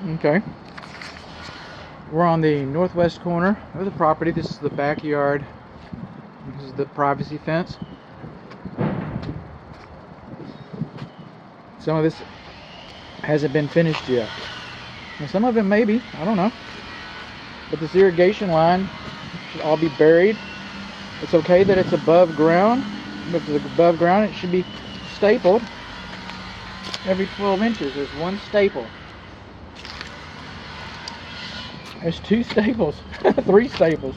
Okay. We're on the northwest corner of the property. This is the backyard. This is the privacy fence. Some of this hasn't been finished yet. And some of it maybe, I don't know. But this irrigation line should all be buried. It's okay that it's above ground. If it's above ground, it should be stapled every 12 inches. There's one staple. There's 2 staples, 3 staples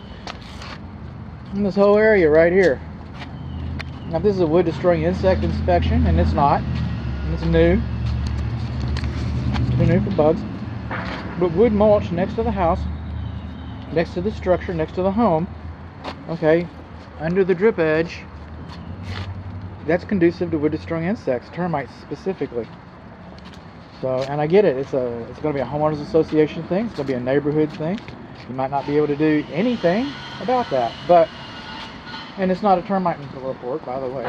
in this whole area right here. Now this is a wood destroying insect inspection, and it's not. And it's new. It's new for bugs. But wood mulch next to the house, next to the structure, next to the home, okay, under the drip edge, that's conducive to wood destroying insects, termites specifically. So, and I get it, it's going to be a homeowners association thing, it's going to be a neighborhood thing. You might not be able to do anything about that, but, and it's not a termite report, by the way.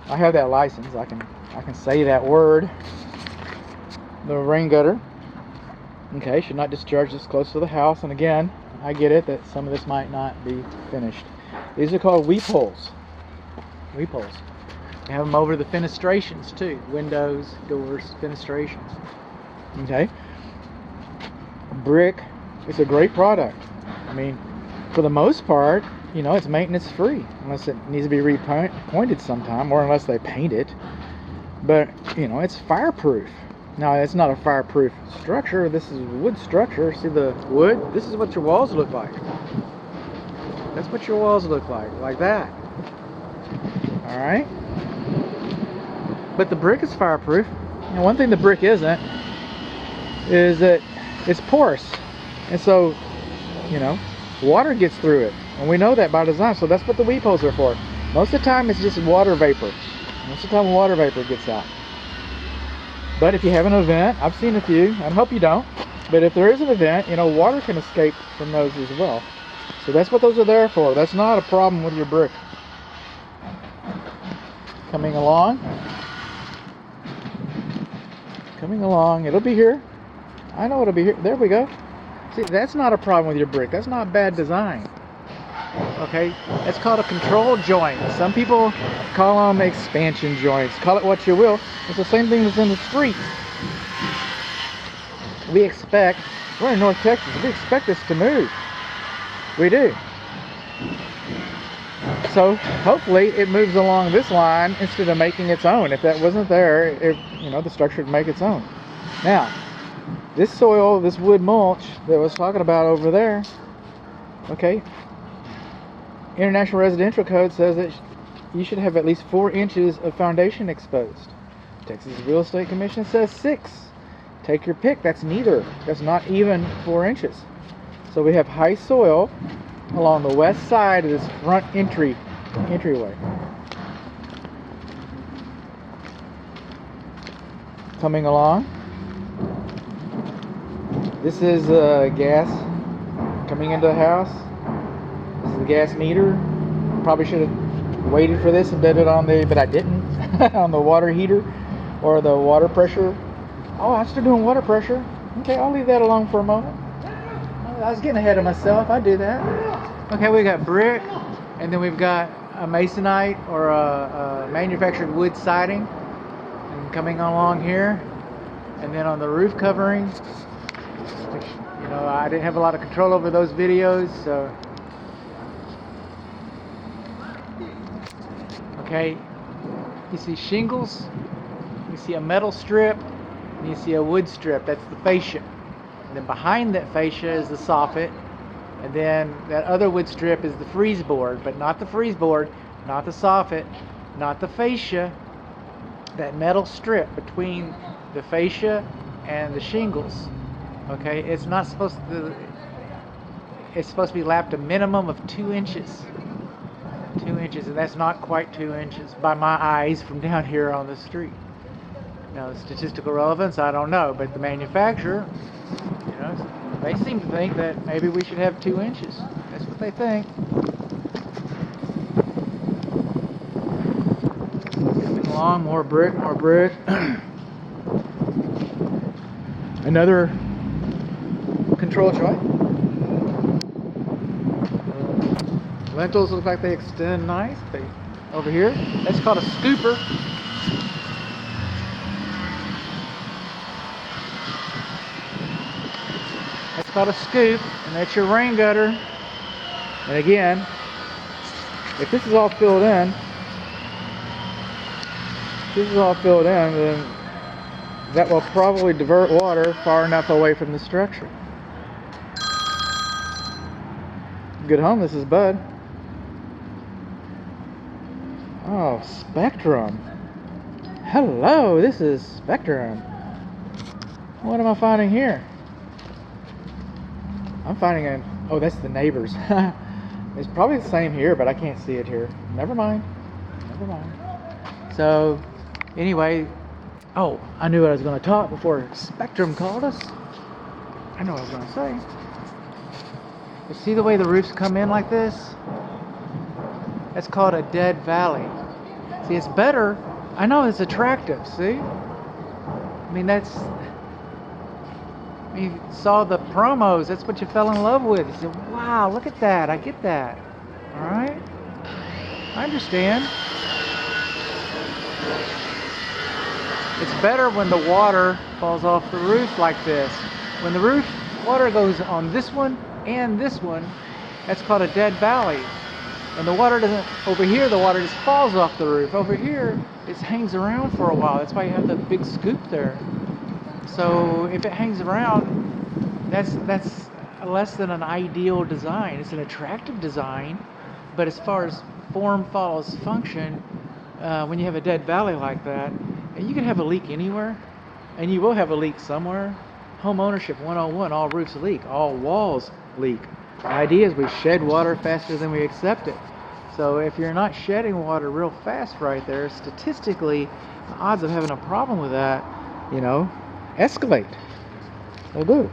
I have that license, I can say that word. The rain gutter, okay, should not discharge this close to the house, and again, I get it that some of this might not be finished. These are called weep holes. Weep holes. You have them over the fenestrations too. Windows, doors, fenestrations. Okay. Brick is a great product. I mean, for the most part, you know, it's maintenance free. Unless it needs to be repointed sometime, or unless they paint it. But, you know, it's fireproof. Now, it's not a fireproof structure. This is a wood structure. See the wood? This is what your walls look like. That's what your walls look like that. Alright? But the brick is fireproof. And one thing the brick isn't is that it's porous. And so, you know, water gets through it. And we know that by design. So that's what the weep holes are for. Most of the time it's just water vapor. Most of the time water vapor gets out. But if you have an event, I've seen a few, I hope you don't, but if there is an event, you know, water can escape from those as well. So that's what those are there for. That's not a problem with your brick. Coming along, it'll be here. I know it'll be here. There we go. See, that's not a problem with your brick. That's not bad design. Okay, that's called a control joint. Some people call them expansion joints. Call it what you will. It's the same thing that's in the street. We're in North Texas, we expect this to move. We do. So hopefully it moves along this line instead of making its own. If that wasn't there, the structure would make its own. Now, this soil, this wood mulch that I was talking about over there, okay, International Residential Code says that you should have at least 4 inches of foundation exposed. Texas Real Estate Commission says 6. Take your pick. That's neither. That's not even 4 inches. So we have high soil along the west side of this front entryway. Coming along. This is gas coming into the house. This is the gas meter. Probably should have waited for this and did it but I didn't, on the water heater or the water pressure. Oh, I'm still doing water pressure. Okay, I'll leave that alone for a moment. I was getting ahead of myself. I do that. Okay, we got brick, and then we've got a masonite or a manufactured wood siding, and coming along here, and then on the roof covering, which, you know, I didn't have a lot of control over those videos, so. Okay, you see shingles, you see a metal strip, and you see a wood strip. That's the fascia. And then behind that fascia is the soffit, and then that other wood strip is the freeze board, but not the freeze board, not the soffit, not the fascia. That metal strip between the fascia and the shingles. Okay, it's supposed to be lapped a minimum of 2 inches. 2 inches, and that's not quite 2 inches by my eyes from down here on the street. Now, statistical relevance, I don't know, but the manufacturer, you know, they seem to think that maybe we should have 2 inches. That's what they think. Coming along, more brick, more brick. Another control joint. Lentils look like they extend nice. Over here, that's called a scooper. That's called a scoop, and that's your rain gutter. And again, if this is all filled in, then that will probably divert water far enough away from the structure. Good home, this is Bud. Oh, Spectrum. Hello, this is Spectrum. What am I finding here? I'm finding a... Oh, that's the neighbors. It's probably the same here, but I can't see it here. Never mind. So, anyway... Oh, I knew what I was going to talk before Spectrum called us. I know what I was going to say. You see the way the roofs come in like this? That's called a dead valley. See, it's better. I know it's attractive, see? I mean, you saw the promos. That's what you fell in love with. You said, wow, look at that. I get that. All right? I understand. It's better when the water falls off the roof like this. When the water goes on this one and this one, that's called a dead valley. And the water doesn't, over here the water just falls off the roof. Over here, it hangs around for a while. That's why you have the big scoop there. So if it hangs around, that's less than an ideal design. It's an attractive design, but as far as form follows function, when you have a dead valley like that, and you can have a leak anywhere, and you will have a leak somewhere. Home ownership 101, all roofs leak, all walls leak. The idea is we shed water faster than we accept it. So if you're not shedding water real fast right there, statistically, the odds of having a problem with that, escalate. They do.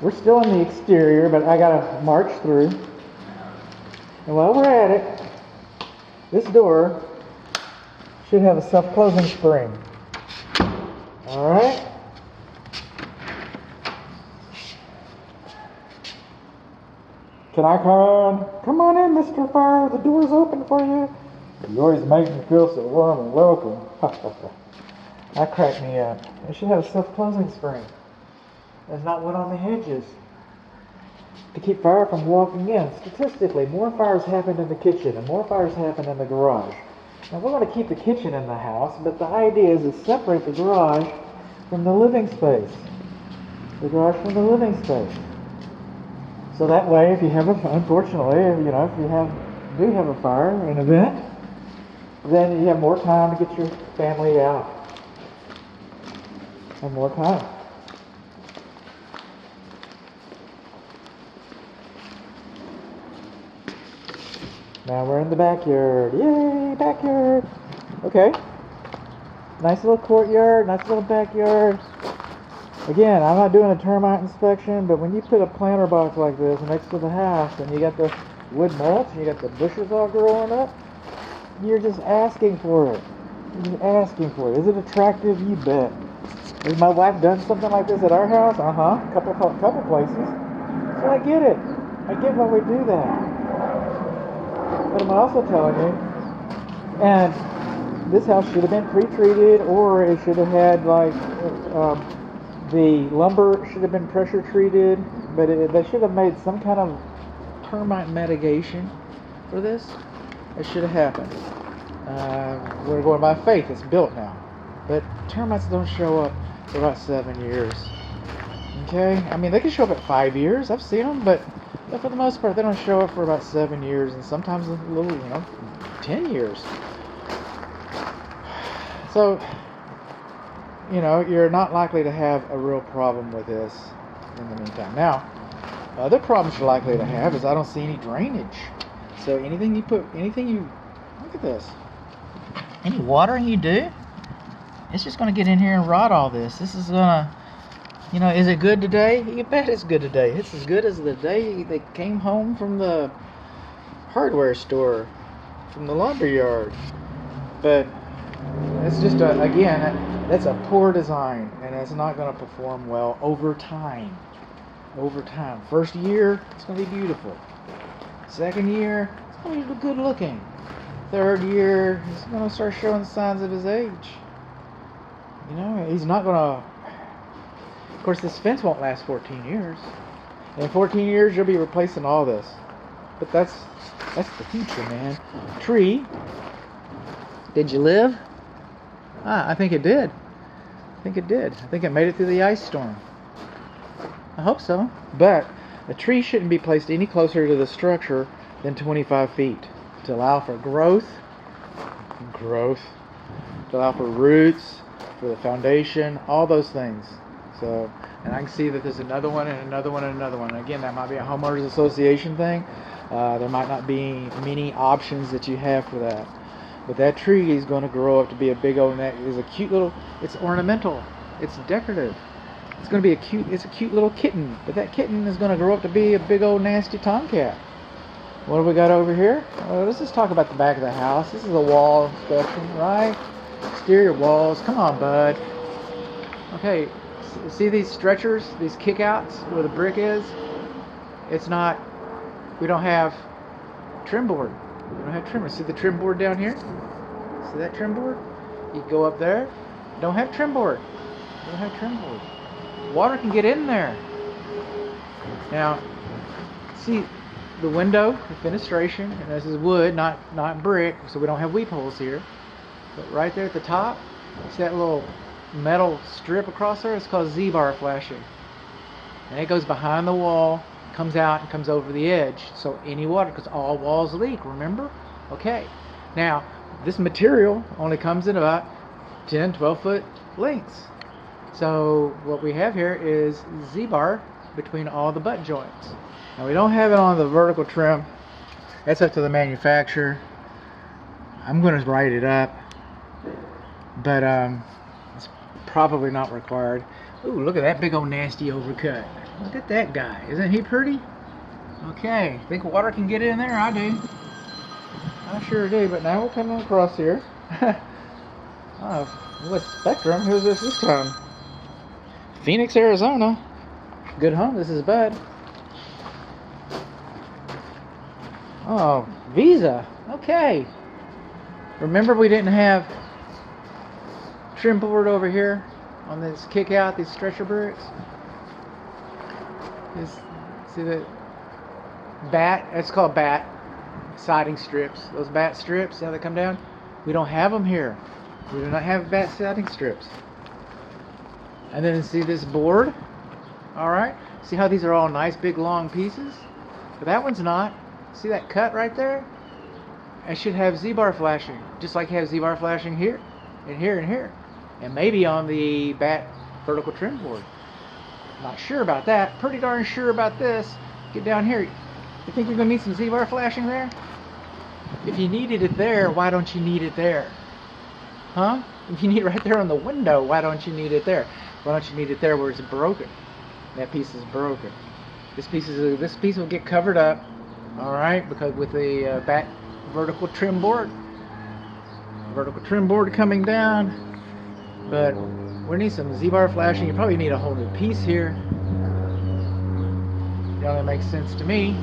We're still in the exterior, but I gotta march through. And while we're at it, this door should have a self-closing spring. Alright? Can I come in? Come on in, Mr. Fire. The door's open for you. You always make me feel so warm and welcome. That cracked me up. It should have a self-closing spring. There's not one on the hinges to keep fire from walking in. Statistically, more fires happen in the kitchen and more fires happen in the garage. Now, we're going to keep the kitchen in the house, but the idea is to separate the garage from the living space. The garage from the living space. So that way, if you have unfortunately, if you do have a fire, an event, then you have more time to get your family out. And more time. Now we're in the backyard. Yay, backyard. Okay. Nice little courtyard, nice little backyard. Again, I'm not doing a termite inspection, but when you put a planter box like this next to the house and you got the wood mulch and you got the bushes all growing up, you're just asking for it. You're just asking for it. Is it attractive? You bet. Has my wife done something like this at our house? Couple places. So I get it. I get why we do that. But I'm also telling you, and this house should have been pre-treated, or it should have had the lumber should have been pressure treated, but they should have made some kind of termite mitigation for this. It should have happened. We're going by faith. It's built now, but termites don't show up for about 7 years. Okay, I mean they can show up at 5 years. I've seen them, but for the most part, they don't show up for about 7 years, and sometimes a little, 10 years. So, you're not likely to have a real problem with this in the meantime. Now, other problems you're likely to have is I don't see any drainage. So look at this. Any watering you do, it's just going to get in here and rot all this. This is going to, is it good today? You bet it's good today. It's as good as the day they came home from the hardware store, from the lumber yard. But it's just again, that's a poor design, and it's not going to perform well over time. Over time. First year, it's going to be beautiful. Second year, it's going to be good looking. Third year, he's going to start showing signs of his age. You know, he's not going to... Of course, this fence won't last 14 years. In 14 years, you'll be replacing all this. But that's the future, man. Tree. Did you live? I think it did. I think it did. I think it made it through the ice storm. I hope so. But a tree shouldn't be placed any closer to the structure than 25 feet to allow for growth, to allow for roots, for the foundation, all those things. So, and I can see that there's another one and another one and another one. And again, that might be a homeowners association thing. There might not be many options that you have for that. But that tree is going to grow up to be a big old, and that is a cute little, it's ornamental, it's decorative. It's going to be it's a cute little kitten. But that kitten is going to grow up to be a big old nasty tomcat. What do we got over here? Let's just talk about the back of the house. This is a wall section, right? Exterior walls. Come on, bud. Okay, see these stretchers, these kickouts where the brick is? It's not, we don't have trim board. We don't have trim. See the trim board down here? See that trim board? You go up there. Don't have trim board. Don't have trim board. Water can get in there. Now, see the window, the fenestration, and this is wood, not brick, so we don't have weep holes here. But right there at the top, see that little metal strip across there? It's called Z-bar flashing. And it goes behind the wall, comes out, and comes over the edge. So any water, because all walls leak, remember? Okay. Now, this material only comes in about 10, 12 foot lengths. So what we have here is Z-bar between all the butt joints. Now we don't have it on the vertical trim. That's up to the manufacturer. I'm going to write it up, but it's probably not required. Ooh, look at that big old nasty overcut. Look at that guy. Isn't he pretty? Okay. Think water can get in there? I do. I sure do. But now we're coming across here. Oh, what Spectrum? Who's this time? Phoenix, Arizona. Good home. This is Bud. Oh, Visa. Okay. Remember we didn't have trim board over here on this kick out, these stretcher bricks? See that bat? It's called bat siding strips. Those bat strips, how they come down? We don't have them here. We do not have bat siding strips. And then see this board? Alright. See how these are all nice big long pieces? But that one's not. See that cut right there? It should have Z-bar flashing. Just like you have Z-bar flashing here, and here, and here. And maybe on the bat vertical trim board. Not sure about that. Pretty darn sure about this. Get down here. You think you're going to need some Z-bar flashing there? If you needed it there, why don't you need it there? Huh? If you need it right there on the window, why don't you need it there? Why don't you need it there where it's broken? That piece is broken. This piece will get covered up, all right, because with the bat vertical trim board coming down. But we need some Z-bar flashing. You probably need a whole new piece here. That only makes sense to me.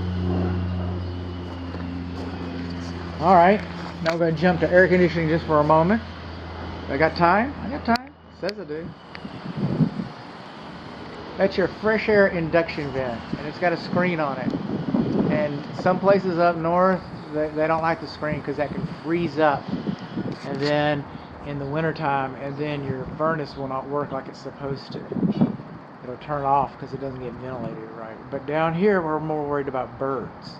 All right, now we're going to jump to air conditioning just for a moment. I got time? I got time. Says I do. That's your fresh air induction vent, and it's got a screen on it. And some places up north, they don't like the screen because that can freeze up. And then in the wintertime, and then your furnace will not work like it's supposed to. It'll turn off because it doesn't get ventilated right. But down here, we're more worried about birds.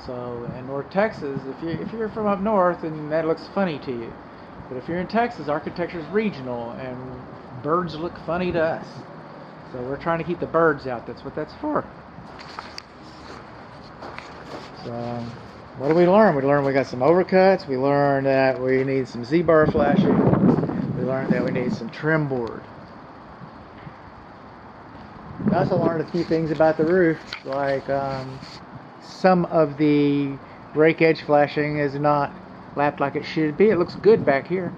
So in North Texas, if you're from up north, then that looks funny to you. But if you're in Texas, architecture is regional, and birds look funny to us. So we're trying to keep the birds out. That's what that's for. So what did we learn? We learned we got some overcuts. We learned that we need some Z-bar flashing. We learned that we need some trim board. We also learned a few things about the roof, like some of the rake edge flashing is not lapped like it should be. It looks good back here.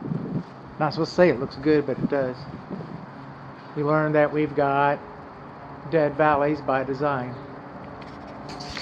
Not supposed to say it looks good, but it does. We learned that we've got dead valleys by design.